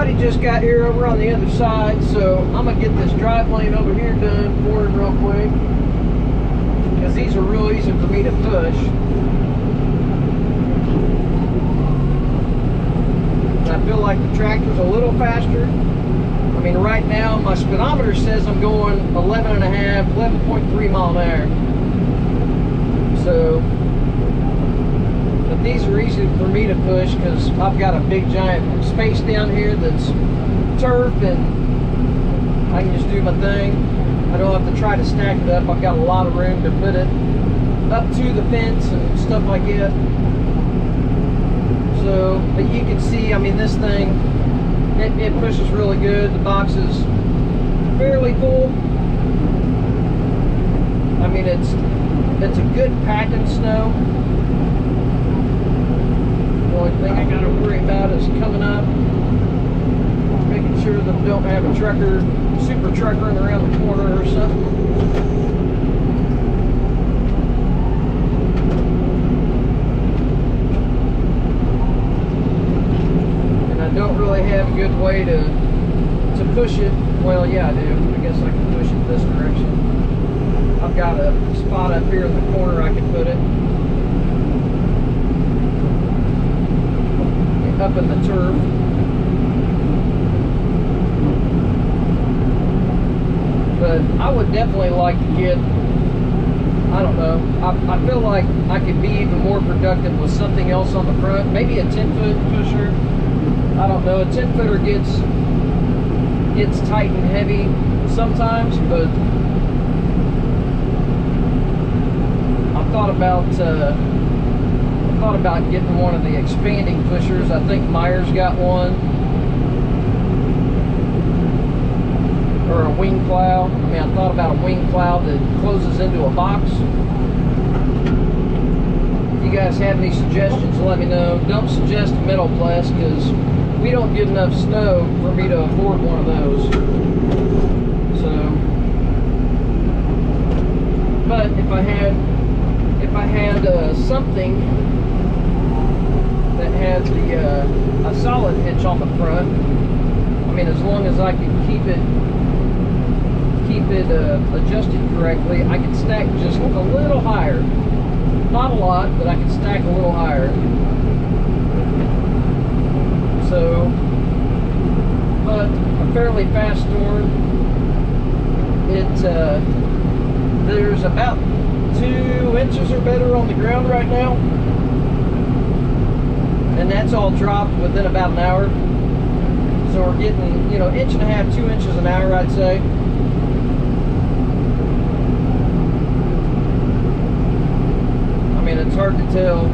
Buddy just got here over on the other side, so I'm gonna get this drive lane over here done for him real quick, because these are real easy for me to push. And I feel like the tractor's a little faster. I mean, right now my speedometer says I'm going 11.3 mile an hour. So, but these are easy for me to push because I've got a big giant space down here that's turf, and I can just do my thing. I don't have to try to stack it up. I've got a lot of room to put it up to the fence and stuff like that. So, but you can see, I mean, this thing, it pushes really good. The box is fairly full. I mean, it's a good packing snow. The only thing I gotta worry about is coming up, making sure that I don't have a trucker, super truckering around the corner or something. Don't really have a good way to push it. Well, yeah, I do. I guess I can push it this direction. I've got a spot up here in the corner I can put it. Up in the turf. But I would definitely like to get, I don't know, I feel like I could be even more productive with something else on the front. Maybe a 10-foot pusher. I don't know, a 10-footer gets tight and heavy sometimes, but I thought about getting one of the expanding pushers. I think Meyer's got one, or a wing plow. I mean, I thought about a wing plow that closes into a box. If you guys have any suggestions, let me know. Don't suggest a metal press because we don't get enough snow for me to afford one of those. So, but if I had something that had a solid hitch on the front, I mean, as long as I can keep it adjusted correctly, I can stack just a little higher. Not a lot, but I can stack a little higher. So, but a fairly fast storm. There's about 2 inches or better on the ground right now, and that's all dropped within about an hour. So we're getting, you know, 1.5 to 2 inches an hour, I'd say. I mean, it's hard to tell.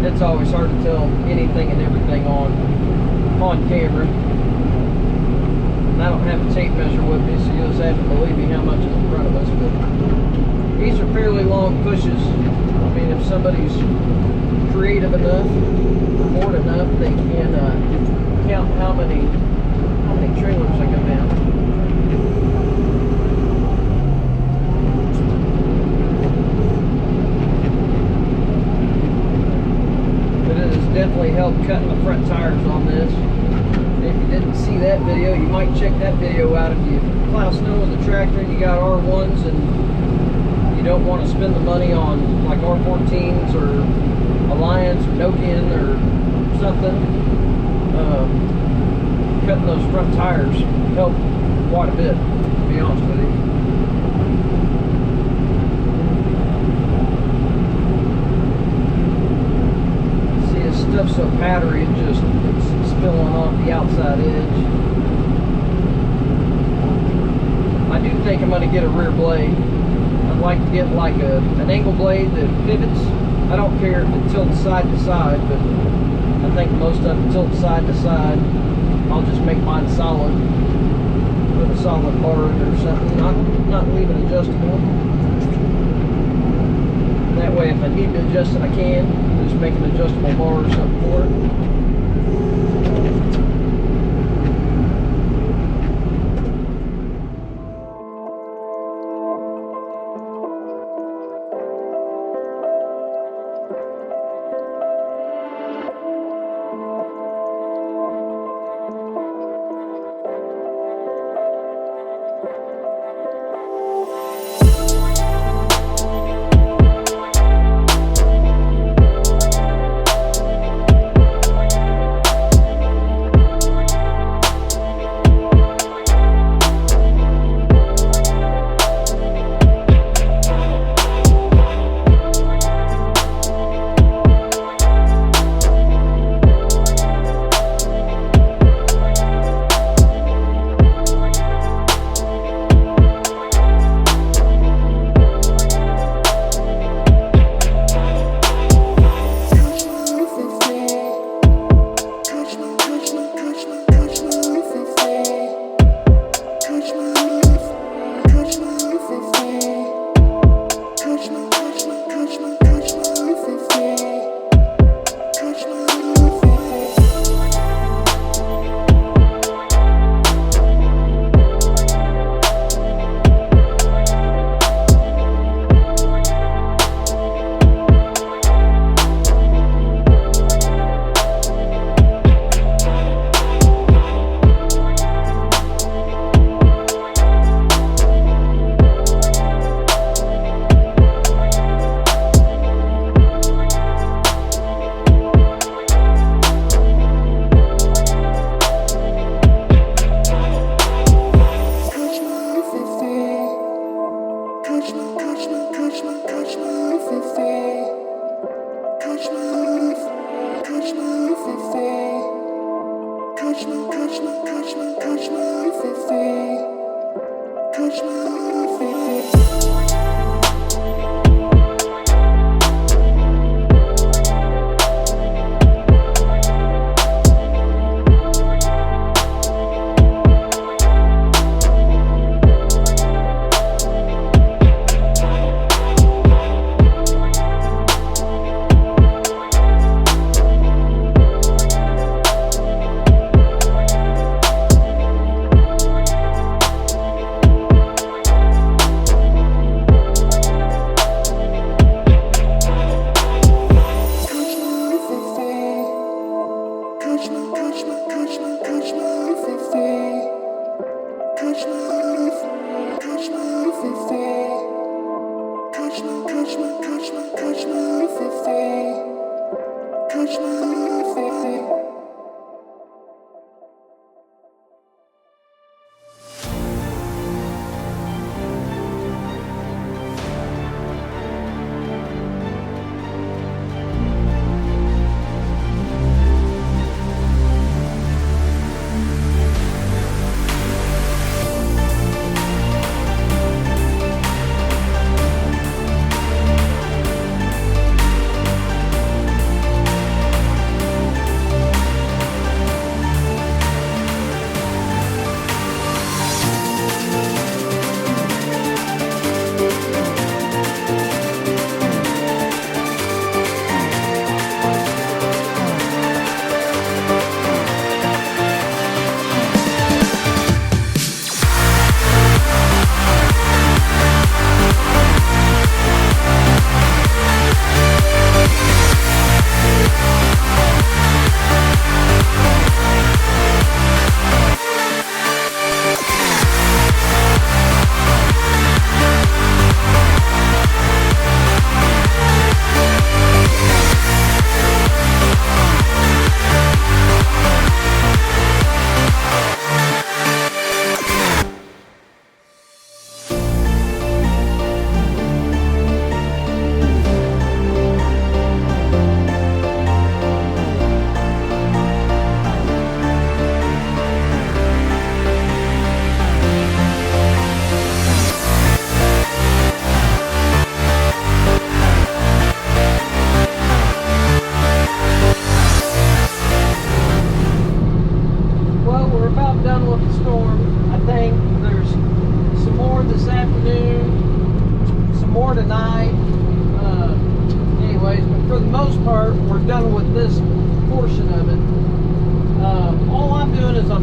It's always hard to tell anything and everything on camera. And I don't have a tape measure with me, so you'll just have to believe me how much is in front of us. But these are fairly long pushes. I mean, if somebody's creative enough, bored enough, they can count how many trailers I go down. Definitely helped cutting the front tires on this. If you didn't see that video, you might check that video out. If you plow snow with a tractor and you got R1s and you don't want to spend the money on like R14s or Alliance or Nokian or something, cutting those front tires helped quite a bit, to be honest with you. Stuff's so powdery, it's spilling off the outside edge. I do think I'm going to get a rear blade. I'd like to get like an angle blade that pivots. I don't care if it tilts side to side, but I think most of them tilt side to side. I'll just make mine solid. Put a solid bar in it or something. Not leave it adjustable. That way if I need to adjust it, I can. Just make an adjustable bar or something for it.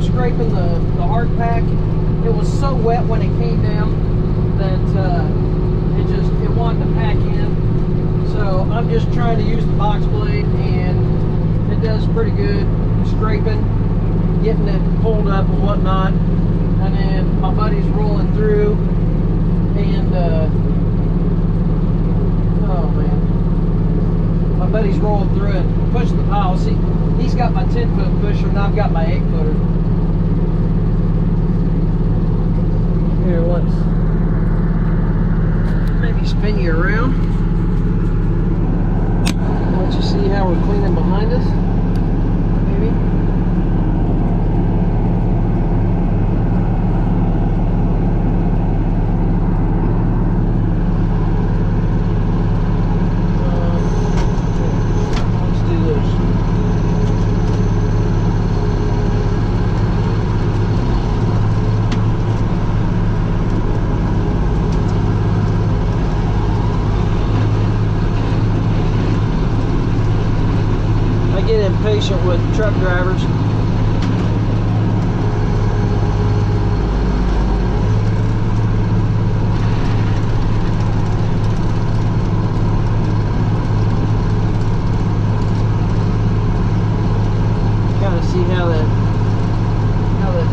Scraping the hard pack. It was so wet when it came down that it wanted to pack in. So I'm just trying to use the box blade, and it does pretty good scraping, getting it pulled up and whatnot. And then my buddy's rolling through, and oh man, my buddy's rolling through and pushing the pile. See, he's got my 10-foot pusher, and I've got my 8-footer. Here, let's maybe spin you around. Let you see how we're cleaning behind us. Maybe. Let's do this. Impatient with truck drivers. Kind of see how that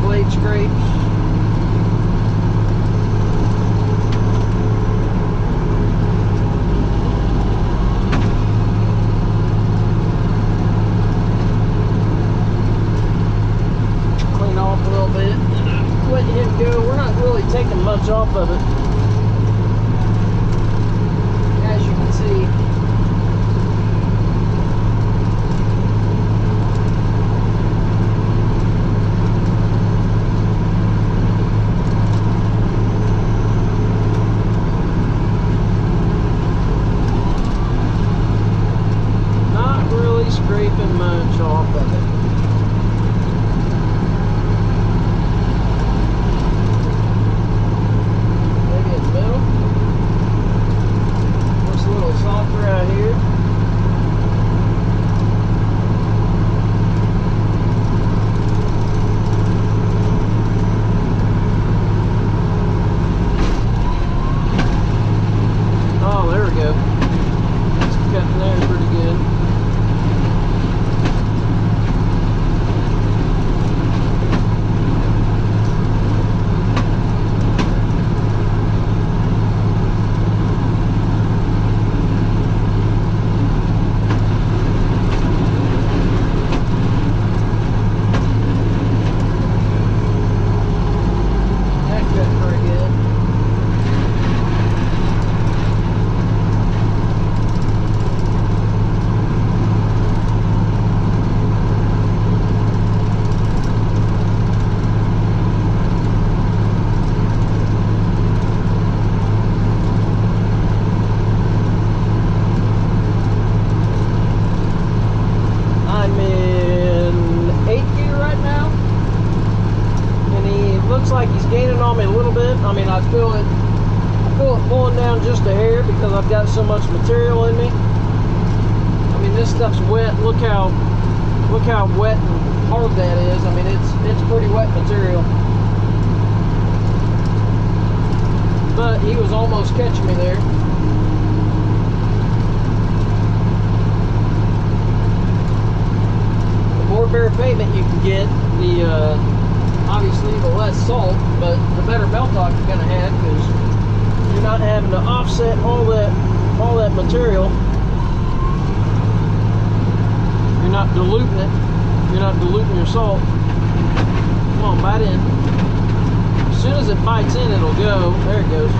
blade scrapes. We're not really taking much off of it, as you can see. Not really scraping much off of it. looks like he's gaining on me a little bit. I mean, I feel it pulling down just a hair because I've got so much material in me. I mean, this stuff's wet. Look how wet and hard that is. I mean, it's pretty wet material. But he was almost catching me there. The more bare pavement you can get, the obviously the less salt, but the better melt off you're going to have, because you're not having to offset all that material. You're not diluting it. You're not diluting your salt. Come on, bite in. As soon as it bites in, it'll go. There it goes.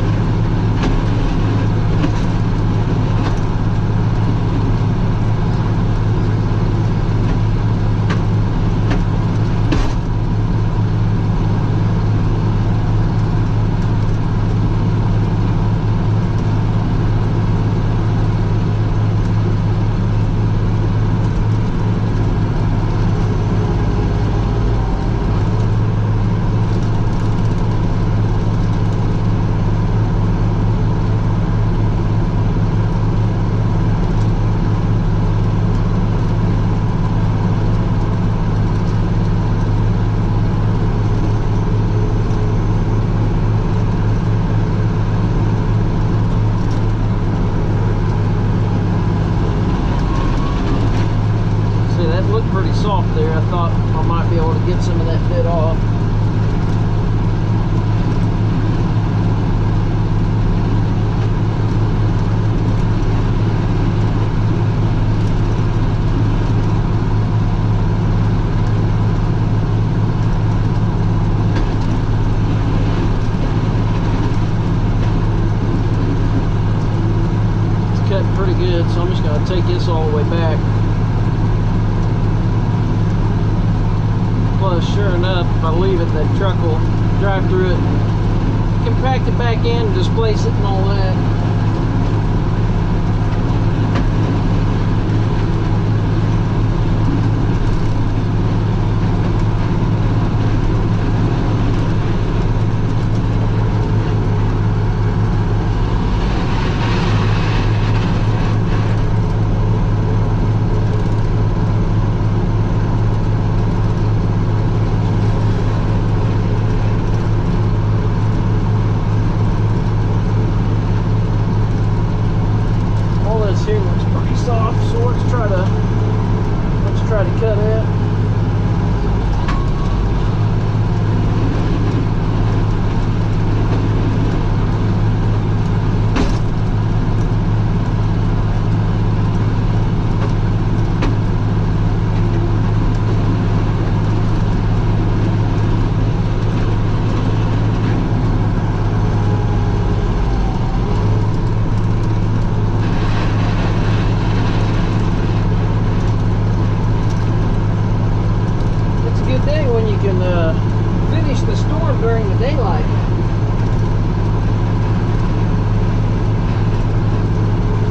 Soft there. I thought I might be able to get some of that bit off. It's cutting pretty good, so I'm just going to take this all the way back. Plus, sure enough, if I leave it, that truck will drive through it, compact it back in, displace it and all that. Try to cut it. Finish the storm during the daylight.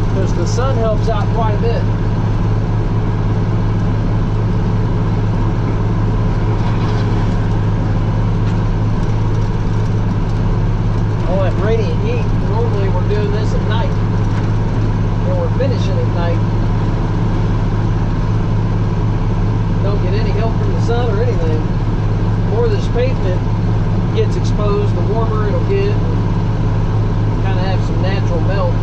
Because the sun helps out quite a bit. All that radiant heat. Normally we're doing this at night. And we're finishing at night. Don't get any help from the sun or anything. The more this pavement gets exposed, the warmer it'll get. Kind of have some natural melt.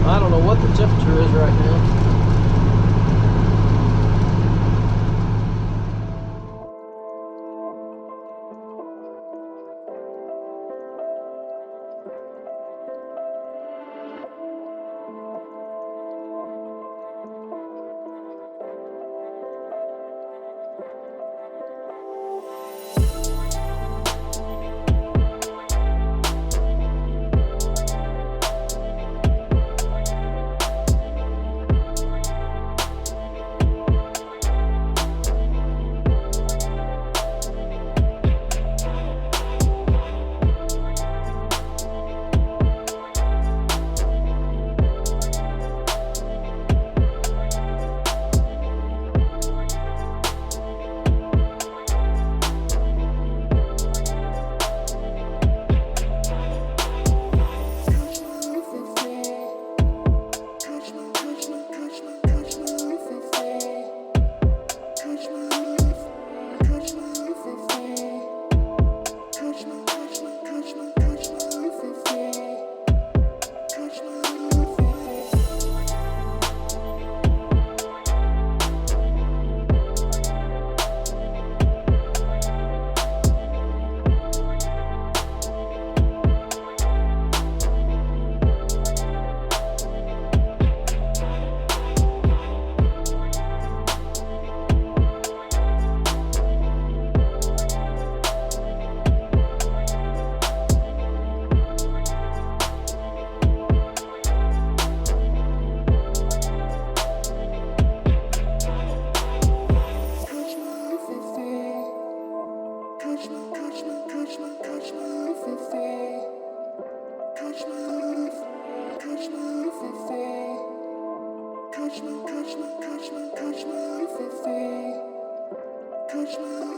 I don't know what the temperature is right now. touch me.